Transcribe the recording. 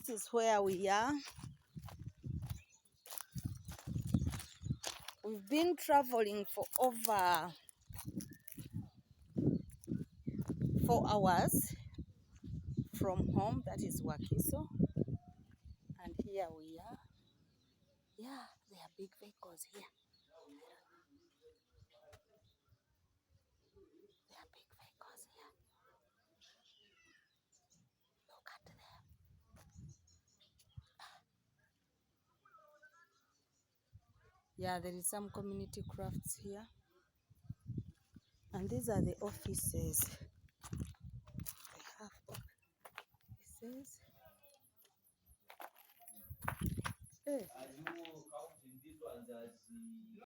this is where we are. We've been traveling for over 4 hours from home, that is Wakiso, and here we are. Yeah, there are big vehicles here. There are big vehicles here. Look at them. Yeah, there is some community crafts here. And these are the offices. They have offices. Hey.